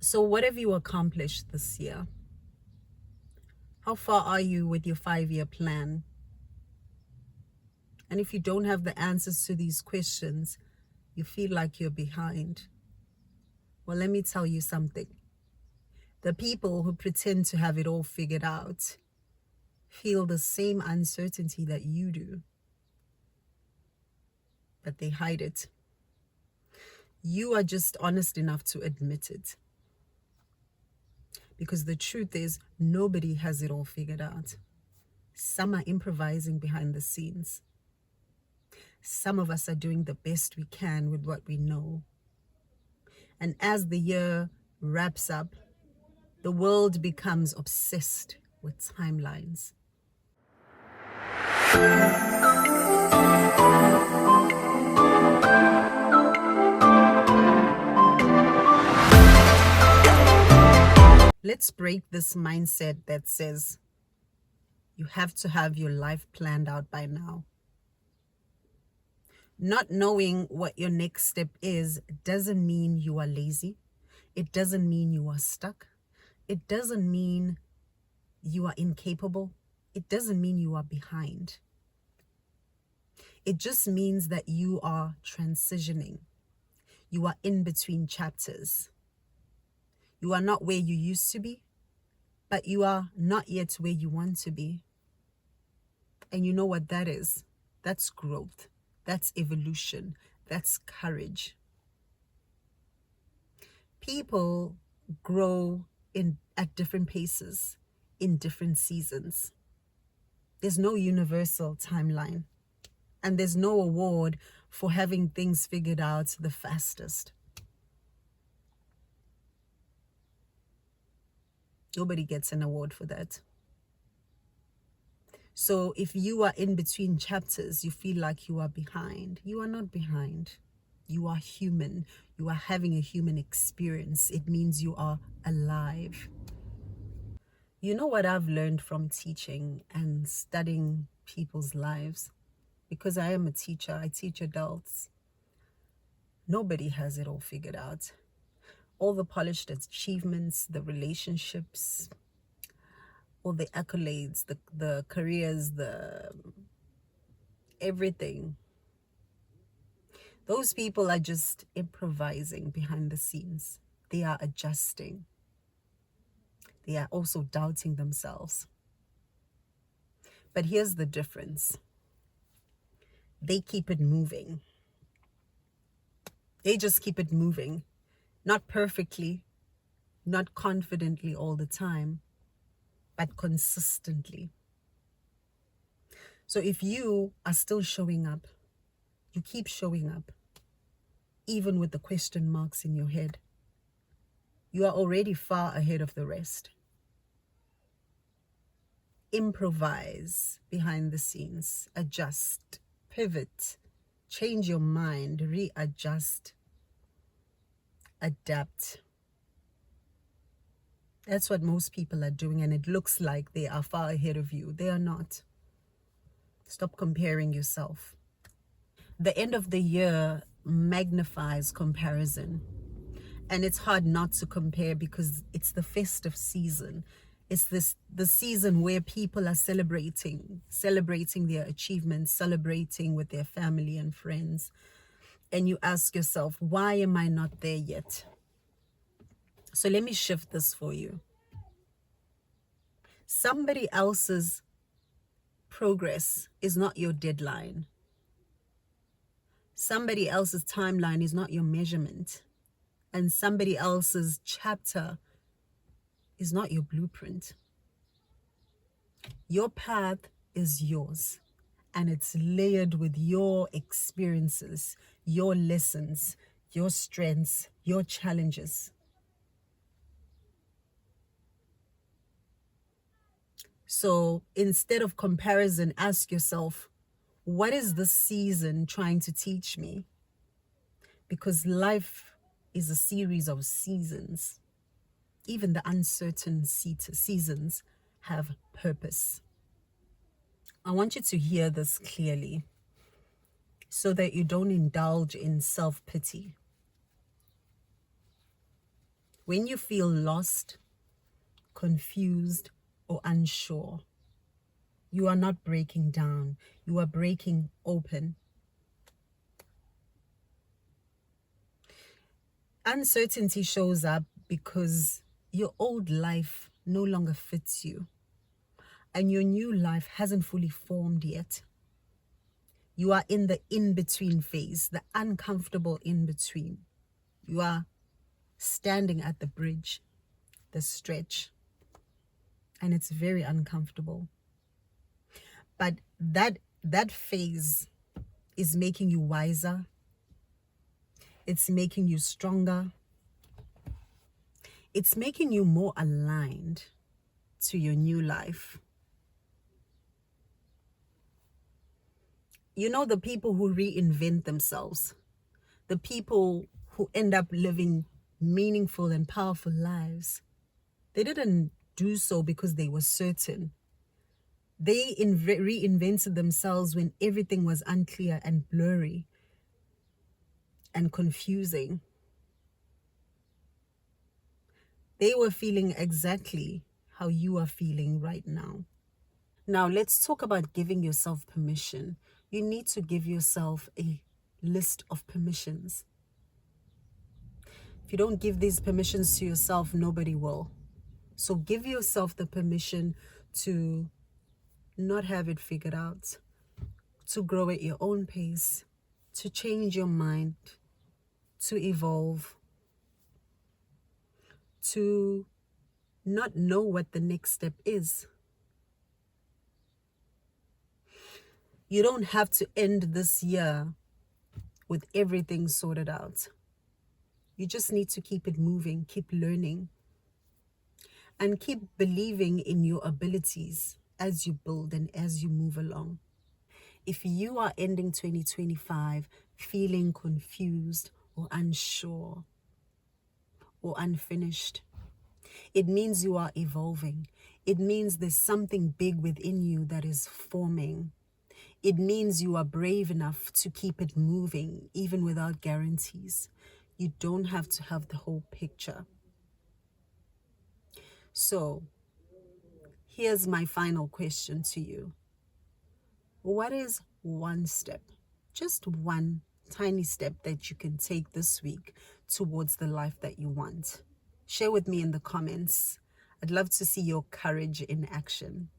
So what have you accomplished this year? How far are you with your 5-year plan? And if you don't have the answers to these questions, you feel like you're behind. Well, let me tell you something. The people who pretend to have it all figured out feel the same uncertainty that you do, but they hide it. You are just honest enough to admit it. Because the truth is, nobody has it all figured out. Some are improvising behind the scenes. Some of us are doing the best we can with what we know. And as the year wraps up, the world becomes obsessed with timelines. Let's break this mindset that says you have to have your life planned out by now. Not knowing what your next step is doesn't mean you are lazy. It doesn't mean you are stuck. It doesn't mean you are incapable. It doesn't mean you are behind. It just means that you are transitioning. You are in between chapters. You are not where you used to be, but you are not yet where you want to be. And you know what that is? That's growth. That's evolution. That's courage. People grow at different paces in different seasons. There's no universal timeline, and there's no award for having things figured out the fastest. Nobody gets an award for that. So if you are in between chapters, you feel like you are behind. You are not behind. You are human. You are having a human experience. It means you are alive. You know what I've learned from teaching and studying people's lives? Because I am a teacher, I teach adults. Nobody has it all figured out. All the polished achievements, the relationships, all the accolades, the careers, the everything. Those people are just improvising behind the scenes. They are adjusting. They are also doubting themselves. But here's the difference. They keep it moving. They just keep it moving. Not perfectly, not confidently all the time, but consistently. So if you are still showing up, you keep showing up, even with the question marks in your head, you are already far ahead of the rest. Improvise behind the scenes, adjust, pivot, change your mind, readjust, adapt. That's what most people are doing, and it looks like they are far ahead of you. They are not. Stop comparing yourself. The end of the year magnifies comparison. And it's hard not to compare because it's the festive season. It's the season where people are celebrating their achievements, celebrating with their family and friends. And you ask yourself, why am I not there yet? So let me shift this for you. Somebody else's progress is not your deadline. Somebody else's timeline is not your measurement. And somebody else's chapter is not your blueprint. Your path is yours, and it's layered with your experiences, your lessons, your strengths, your challenges. So instead of comparison, ask yourself, what is this season trying to teach me? Because life is a series of seasons. Even the uncertain seasons have purpose. I want you to hear this clearly so that you don't indulge in self-pity. When you feel lost, confused, or unsure, you are not breaking down. You are breaking open. Uncertainty shows up because your old life no longer fits you and your new life hasn't fully formed yet. You are in the in-between phase, the uncomfortable in-between. You are standing at the bridge, the stretch, and it's very uncomfortable. But that phase is making you wiser. It's making you stronger. It's making you more aligned to your new life. You know, the people who reinvent themselves, the people who end up living meaningful and powerful lives, they didn't do so because they were certain. They reinvented themselves when everything was unclear and blurry and confusing. They were feeling exactly how you are feeling right now. Now, let's talk about giving yourself permission. You need to give yourself a list of permissions. If you don't give these permissions to yourself, nobody will. So give yourself the permission to not have it figured out, to grow at your own pace, to change your mind, to evolve, to not know what the next step is. You don't have to end this year with everything sorted out. You just need to keep it moving, keep learning, and keep believing in your abilities as you build and as you move along. If you are ending 2025 feeling confused or unsure or unfinished, it means you are evolving. It means there's something big within you that is forming. It means you are brave enough to keep it moving, even without guarantees. You don't have to have the whole picture. So, here's my final question to you. What is one step, just one tiny step that you can take this week towards the life that you want? Share with me in the comments. I'd love to see your courage in action.